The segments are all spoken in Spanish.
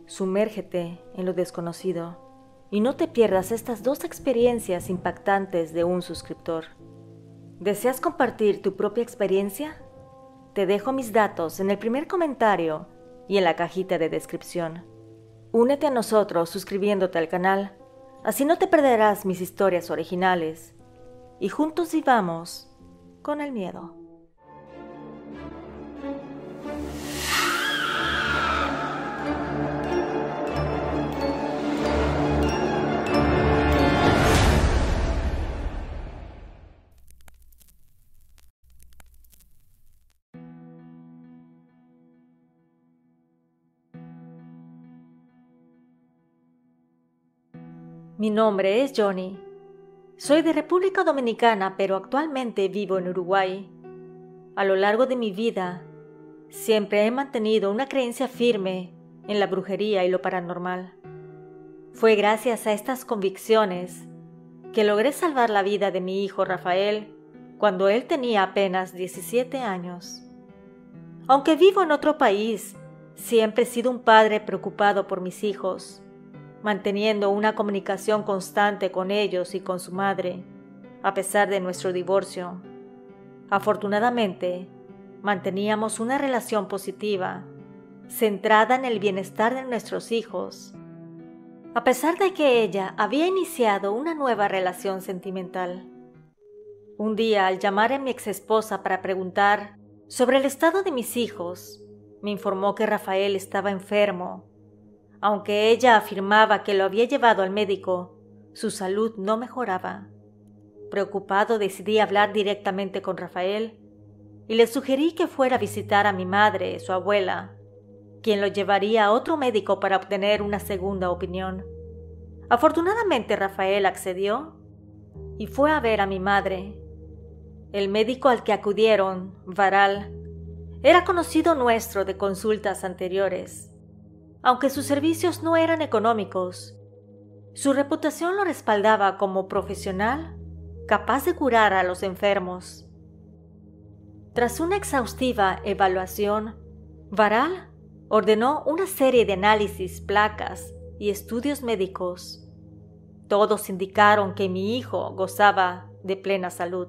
Sumérgete en lo desconocido y no te pierdas estas dos experiencias impactantes de un suscriptor. ¿Deseas compartir tu propia experiencia? Te dejo mis datos en el primer comentario y en la cajita de descripción. Únete a nosotros suscribiéndote al canal, así no te perderás mis historias originales y juntos vivamos con el miedo. Mi nombre es Johnny. Soy de República Dominicana, pero actualmente vivo en Uruguay. A lo largo de mi vida, siempre he mantenido una creencia firme en la brujería y lo paranormal. Fue gracias a estas convicciones que logré salvar la vida de mi hijo Rafael cuando él tenía apenas 17 años. Aunque vivo en otro país, siempre he sido un padre preocupado por mis hijos, manteniendo una comunicación constante con ellos y con su madre, a pesar de nuestro divorcio. Afortunadamente, manteníamos una relación positiva, centrada en el bienestar de nuestros hijos, a pesar de que ella había iniciado una nueva relación sentimental. Un día, al llamar a mi exesposa para preguntar sobre el estado de mis hijos, me informó que Rafael estaba enfermo. Aunque ella afirmaba que lo había llevado al médico, su salud no mejoraba. Preocupado, decidí hablar directamente con Rafael y le sugerí que fuera a visitar a mi madre, su abuela, quien lo llevaría a otro médico para obtener una segunda opinión. Afortunadamente, Rafael accedió y fue a ver a mi madre. El médico al que acudieron, Varal, era conocido nuestro de consultas anteriores. Aunque sus servicios no eran económicos, su reputación lo respaldaba como profesional capaz de curar a los enfermos. Tras una exhaustiva evaluación, Varal ordenó una serie de análisis, placas y estudios médicos. Todos indicaron que mi hijo gozaba de plena salud.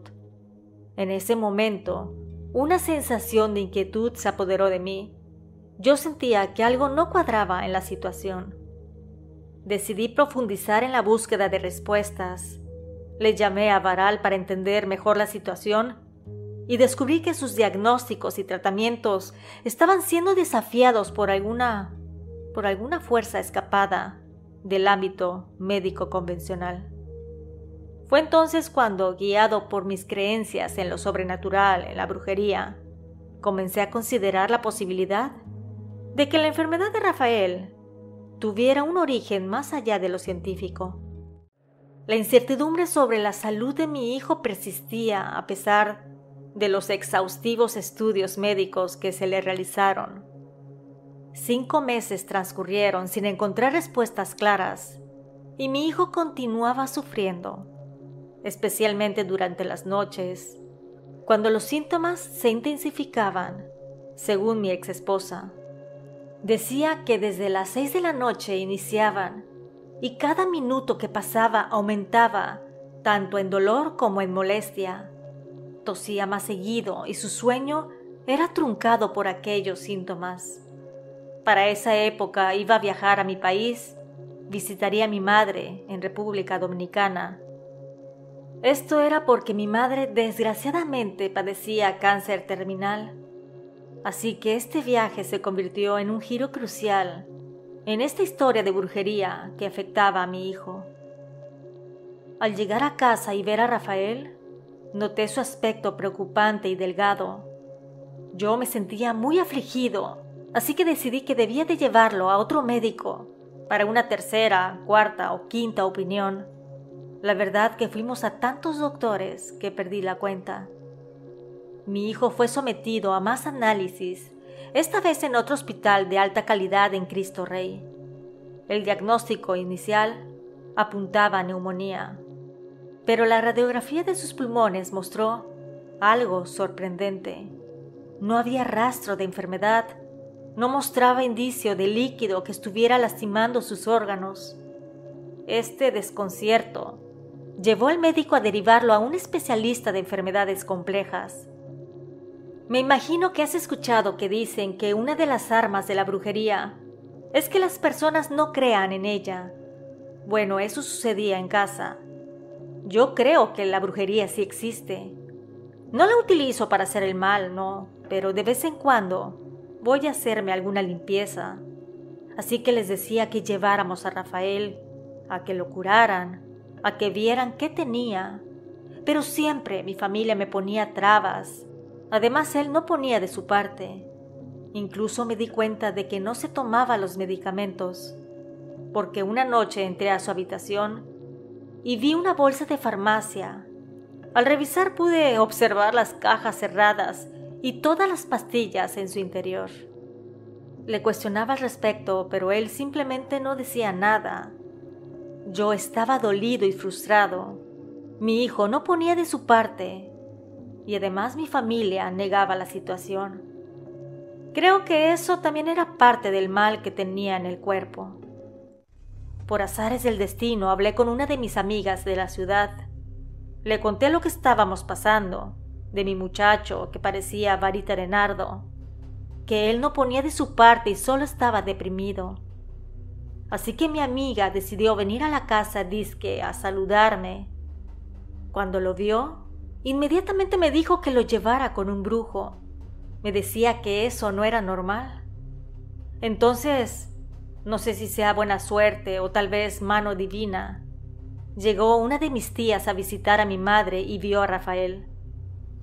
En ese momento, una sensación de inquietud se apoderó de mí. Yo sentía que algo no cuadraba en la situación. Decidí profundizar en la búsqueda de respuestas. Le llamé a Varal para entender mejor la situación y descubrí que sus diagnósticos y tratamientos estaban siendo desafiados por alguna fuerza escapada del ámbito médico convencional. Fue entonces cuando, guiado por mis creencias en lo sobrenatural, en la brujería, comencé a considerar la posibilidad de que la enfermedad de Rafael tuviera un origen más allá de lo científico. La incertidumbre sobre la salud de mi hijo persistía a pesar de los exhaustivos estudios médicos que se le realizaron. 5 meses transcurrieron sin encontrar respuestas claras y mi hijo continuaba sufriendo, especialmente durante las noches, cuando los síntomas se intensificaban, según mi exesposa. Decía que desde las 6 de la noche iniciaban y cada minuto que pasaba aumentaba tanto en dolor como en molestia. Tosía más seguido y su sueño era truncado por aquellos síntomas. Para esa época iba a viajar a mi país, visitaría a mi madre en República Dominicana. Esto era porque mi madre desgraciadamente padecía cáncer terminal. Así que este viaje se convirtió en un giro crucial en esta historia de brujería que afectaba a mi hijo. Al llegar a casa y ver a Rafael, noté su aspecto preocupante y delgado. Yo me sentía muy afligido, así que decidí que debía de llevarlo a otro médico para una tercera, cuarta o quinta opinión. La verdad que fuimos a tantos doctores que perdí la cuenta. Mi hijo fue sometido a más análisis, esta vez en otro hospital de alta calidad en Cristo Rey. El diagnóstico inicial apuntaba a neumonía, pero la radiografía de sus pulmones mostró algo sorprendente. No había rastro de enfermedad, No mostraba indicio de líquido que estuviera lastimando sus órganos. Este desconcierto llevó al médico a derivarlo a un especialista de enfermedades complejas. Me imagino que has escuchado que dicen que una de las armas de la brujería es que las personas no crean en ella. Bueno, eso sucedía en casa. Yo creo que la brujería sí existe. No la utilizo para hacer el mal, no, pero de vez en cuando voy a hacerme alguna limpieza. Así que les decía que lleváramos a Rafael, a que lo curaran, a que vieran qué tenía. Pero siempre mi familia me ponía trabas. Además, él no ponía de su parte. Incluso me di cuenta de que no se tomaba los medicamentos, porque una noche entré a su habitación y vi una bolsa de farmacia. Al revisar pude observar las cajas cerradas y todas las pastillas en su interior. Le cuestionaba al respecto, pero él simplemente no decía nada. Yo estaba dolido y frustrado. Mi hijo no ponía de su parte y además mi familia negaba la situación. Creo que eso también era parte del mal que tenía en el cuerpo. Por azares del destino hablé con una de mis amigas de la ciudad. Le conté lo que estábamos pasando, de mi muchacho que parecía varita de nardo, que él no ponía de su parte y solo estaba deprimido. Así que mi amiga decidió venir a la casa dizque a saludarme. Cuando lo vio, inmediatamente me dijo que lo llevara con un brujo. Me decía que eso no era normal. Entonces, no sé si sea buena suerte o tal vez mano divina, llegó una de mis tías a visitar a mi madre y vio a Rafael.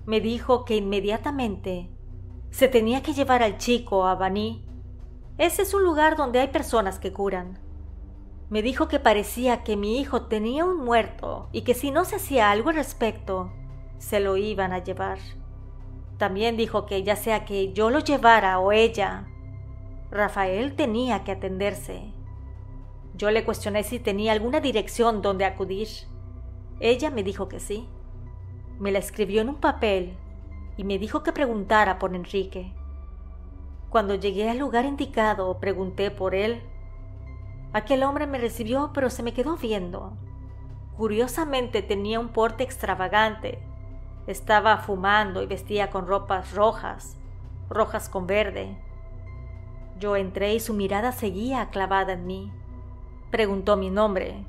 Me dijo que inmediatamente se tenía que llevar al chico a Baní. Ese es un lugar donde hay personas que curan. Me dijo que parecía que mi hijo tenía un muerto y que si no se hacía algo al respecto, se lo iban a llevar. También dijo que ya sea que yo lo llevara o ella, Rafael tenía que atenderse. Yo le cuestioné si tenía alguna dirección donde acudir. Ella me dijo que sí. Me la escribió en un papel y me dijo que preguntara por Enrique. Cuando llegué al lugar indicado, pregunté por él. Aquel hombre me recibió, pero se me quedó viendo. Curiosamente tenía un porte extravagante. Estaba fumando y vestía con ropas rojas con verde. Yo entré y su mirada seguía clavada en mí. Preguntó mi nombre.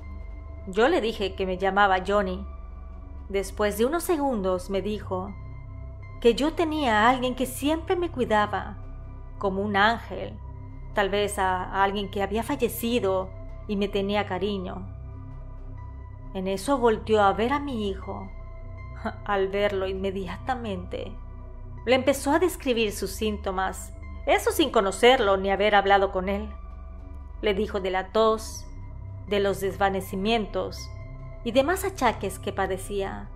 Yo le dije que me llamaba Johnny. Después de unos segundos me dijo que yo tenía a alguien que siempre me cuidaba, como un ángel, tal vez a alguien que había fallecido y me tenía cariño. En eso volteó a ver a mi hijo. Al verlo inmediatamente, le empezó a describir sus síntomas, eso sin conocerlo ni haber hablado con él. Le dijo de la tos, de los desvanecimientos y demás achaques que padecía,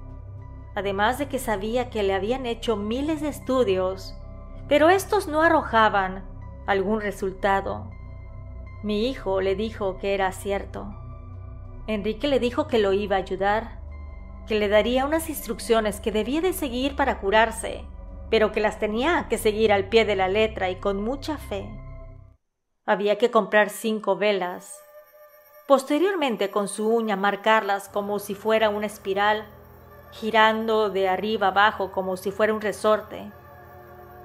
además de que sabía que le habían hecho miles de estudios, pero estos no arrojaban algún resultado. Mi hijo le dijo que era cierto. Enrique le dijo que lo iba a ayudar, que le daría unas instrucciones que debía de seguir para curarse, pero que las tenía que seguir al pie de la letra y con mucha fe. Había que comprar 5 velas. Posteriormente, con su uña, marcarlas como si fuera una espiral, girando de arriba abajo como si fuera un resorte.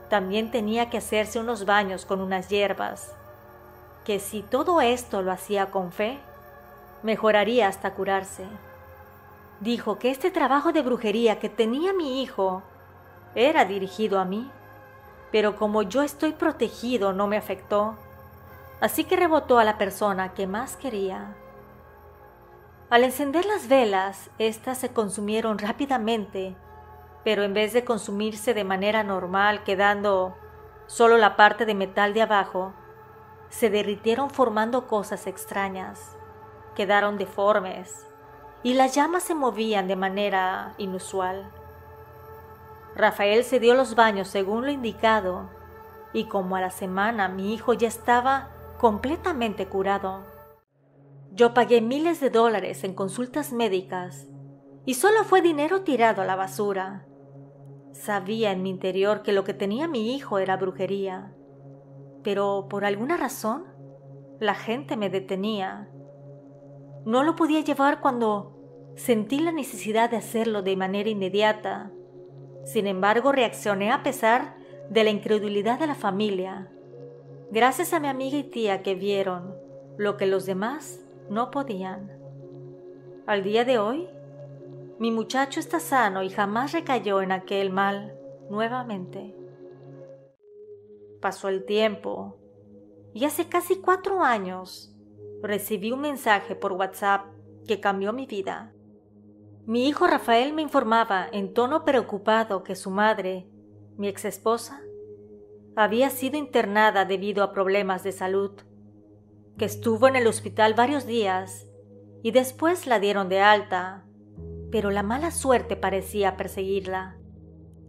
También tenía que hacerse unos baños con unas hierbas, que si todo esto lo hacía con fe, mejoraría hasta curarse. Dijo que este trabajo de brujería que tenía mi hijo era dirigido a mí, pero como yo estoy protegido no me afectó, así que rebotó a la persona que más quería. Al encender las velas, éstas se consumieron rápidamente, pero en vez de consumirse de manera normal, quedando solo la parte de metal de abajo, se derritieron formando cosas extrañas, quedaron deformes, y las llamas se movían de manera inusual. Rafael se dio los baños según lo indicado, y como a la semana mi hijo ya estaba completamente curado. Yo pagué miles de dólares en consultas médicas, y solo fue dinero tirado a la basura. Sabía en mi interior que lo que tenía mi hijo era brujería. pero por alguna razón la gente me detenía. No lo podía llevar cuando sentí la necesidad de hacerlo de manera inmediata. Sin embargo, reaccioné a pesar de la incredulidad de la familia, gracias a mi amiga y tía que vieron lo que los demás no podían. Al día de hoy, mi muchacho está sano y jamás recayó en aquel mal nuevamente. Pasó el tiempo y hace casi 4 años recibí un mensaje por WhatsApp que cambió mi vida. Mi hijo Rafael me informaba en tono preocupado que su madre, mi exesposa, había sido internada debido a problemas de salud, que estuvo en el hospital varios días y después la dieron de alta, pero la mala suerte parecía perseguirla.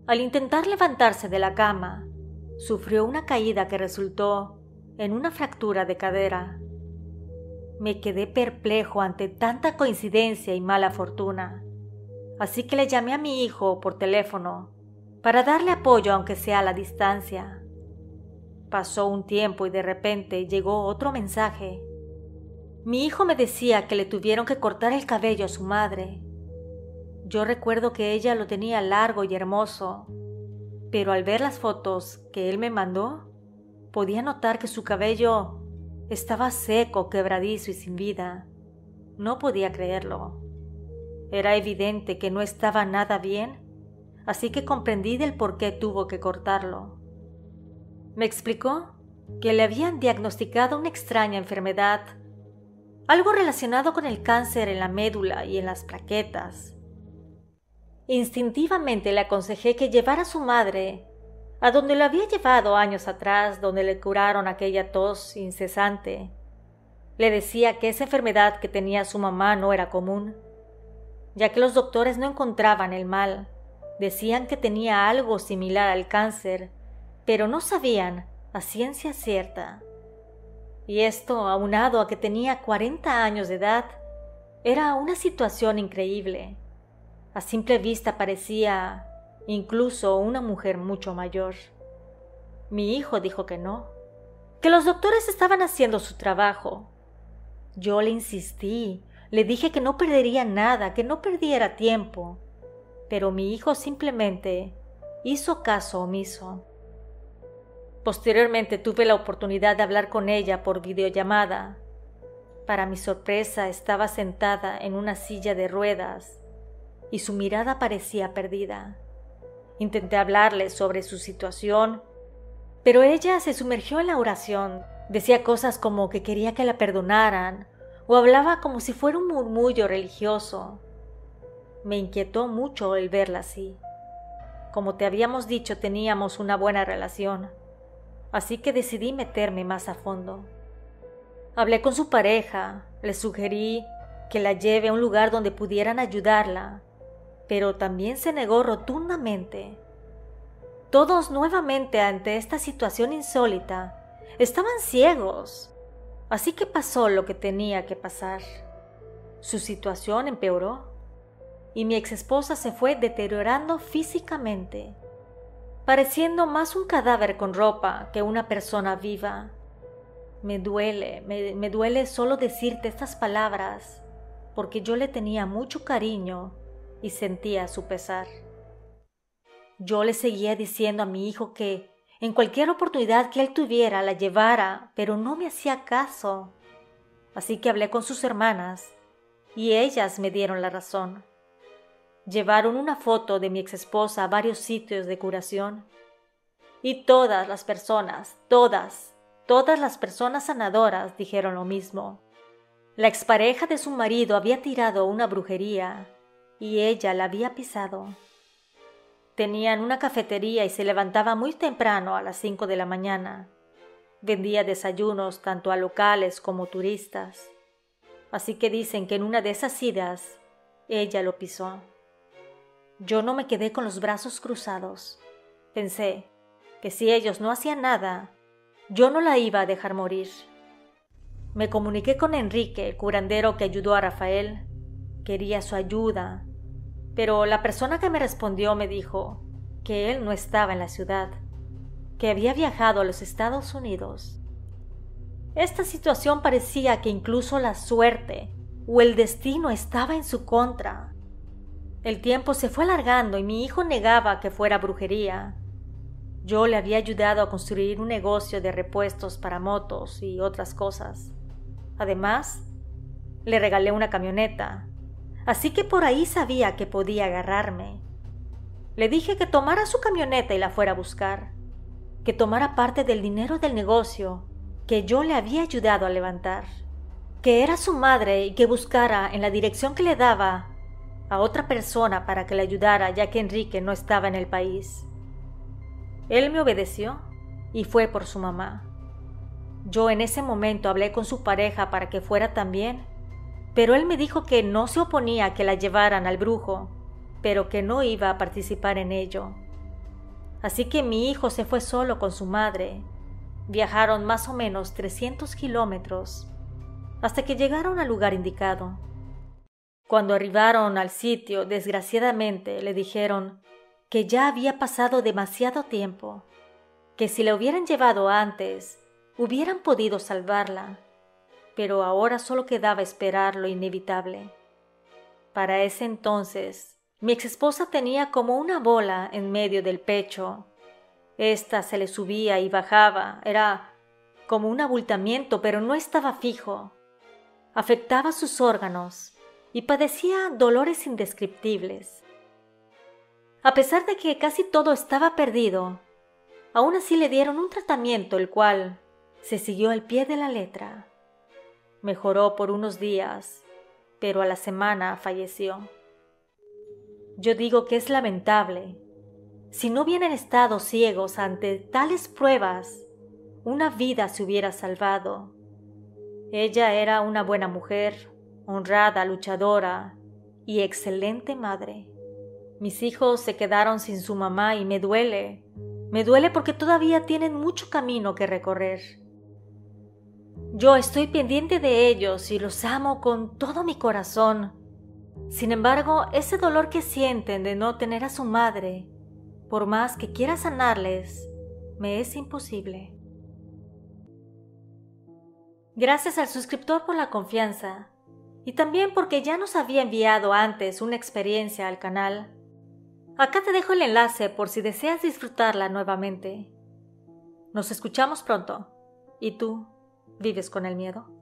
Al intentar levantarse de la cama, sufrió una caída que resultó en una fractura de cadera. Me quedé perplejo ante tanta coincidencia y mala fortuna, así que le llamé a mi hijo por teléfono para darle apoyo aunque sea a la distancia. Pasó un tiempo y de repente llegó otro mensaje. Mi hijo me decía que le tuvieron que cortar el cabello a su madre. Yo recuerdo que ella lo tenía largo y hermoso, pero al ver las fotos que él me mandó, podía notar que su cabello estaba seco, quebradizo y sin vida. No podía creerlo. Era evidente que no estaba nada bien, así que comprendí del por qué tuvo que cortarlo. Me explicó que le habían diagnosticado una extraña enfermedad, algo relacionado con el cáncer en la médula y en las plaquetas. Instintivamente le aconsejé que llevara a su madre a donde lo había llevado años atrás, donde le curaron aquella tos incesante. Le decía que esa enfermedad que tenía su mamá no era común, ya que los doctores no encontraban el mal. Decían que tenía algo similar al cáncer, pero no sabían a ciencia cierta. Y esto, aunado a que tenía 40 años de edad, era una situación increíble. A simple vista parecía incluso una mujer mucho mayor. Mi hijo dijo que no, que los doctores estaban haciendo su trabajo. Yo le insistí, le dije que no perdería nada, que no perdiera tiempo, pero mi hijo simplemente hizo caso omiso. Posteriormente tuve la oportunidad de hablar con ella por videollamada. Para mi sorpresa, estaba sentada en una silla de ruedas y su mirada parecía perdida. Intenté hablarle sobre su situación, pero ella se sumergió en la oración. Decía cosas como que quería que la perdonaran, o hablaba como si fuera un murmullo religioso. Me inquietó mucho el verla así. Como te habíamos dicho, teníamos una buena relación, así que decidí meterme más a fondo. Hablé con su pareja, le sugerí que la lleve a un lugar donde pudieran ayudarla, pero también se negó rotundamente. Todos nuevamente ante esta situación insólita estaban ciegos, así que pasó lo que tenía que pasar. Su situación empeoró y mi exesposa se fue deteriorando físicamente, pareciendo más un cadáver con ropa que una persona viva. Me duele solo decirte estas palabras, porque yo le tenía mucho cariño y sentía su pesar. Yo le seguía diciendo a mi hijo que en cualquier oportunidad que él tuviera la llevara, pero no me hacía caso. Así que hablé con sus hermanas y ellas me dieron la razón. Llevaron una foto de mi exesposa a varios sitios de curación y todas las personas sanadoras dijeron lo mismo. La expareja de su marido había tirado una brujería y ella la había pisado. Tenían una cafetería y se levantaba muy temprano a las 5 de la mañana. Vendía desayunos tanto a locales como turistas. Así que dicen que en una de esas idas, ella lo pisó. Yo no me quedé con los brazos cruzados. Pensé que si ellos no hacían nada, yo no la iba a dejar morir. Me comuniqué con Enrique, el curandero que ayudó a Rafael. Quería su ayuda, pero la persona que me respondió me dijo que él no estaba en la ciudad. que había viajado a los Estados Unidos. Esta situación parecía que incluso la suerte o el destino estaba en su contra. El tiempo se fue alargando y mi hijo negaba que fuera brujería. Yo le había ayudado a construir un negocio de repuestos para motos y otras cosas. Además, le regalé una camioneta, así que por ahí sabía que podía agarrarme. Le dije que tomara su camioneta y la fuera a buscar, que tomara parte del dinero del negocio que yo le había ayudado a levantar, que era su madre y que buscara en la dirección que le daba a otra persona para que le ayudara, ya que Enrique no estaba en el país. Él me obedeció y fue por su mamá. Yo en ese momento hablé con su pareja para que fuera también, pero él me dijo que no se oponía a que la llevaran al brujo, pero que no iba a participar en ello. Así que mi hijo se fue solo con su madre. Viajaron más o menos 300 kilómetros hasta que llegaron al lugar indicado. Cuando arribaron al sitio, desgraciadamente le dijeron que ya había pasado demasiado tiempo, que si la hubieran llevado antes, hubieran podido salvarla, pero ahora solo quedaba esperar lo inevitable. Para ese entonces, mi exesposa tenía como una bola en medio del pecho. Esta se le subía y bajaba, era como un abultamiento, pero no estaba fijo. Afectaba sus órganos y padecía dolores indescriptibles. A pesar de que casi todo estaba perdido, aún así le dieron un tratamiento el cual se siguió al pie de la letra. Mejoró por unos días, pero a la semana falleció. Yo digo que es lamentable. Si no hubieran estado ciegos ante tales pruebas, una vida se hubiera salvado. Ella era una buena mujer, honrada, luchadora y excelente madre. Mis hijos se quedaron sin su mamá y me duele. Me duele porque todavía tienen mucho camino que recorrer. Yo estoy pendiente de ellos y los amo con todo mi corazón. Sin embargo, ese dolor que sienten de no tener a su madre, por más que quiera sanarles, me es imposible. Gracias al suscriptor por la confianza y también porque ya nos había enviado antes una experiencia al canal. Acá te dejo el enlace por si deseas disfrutarla nuevamente. Nos escuchamos pronto. ¿Y tú, vives con el miedo?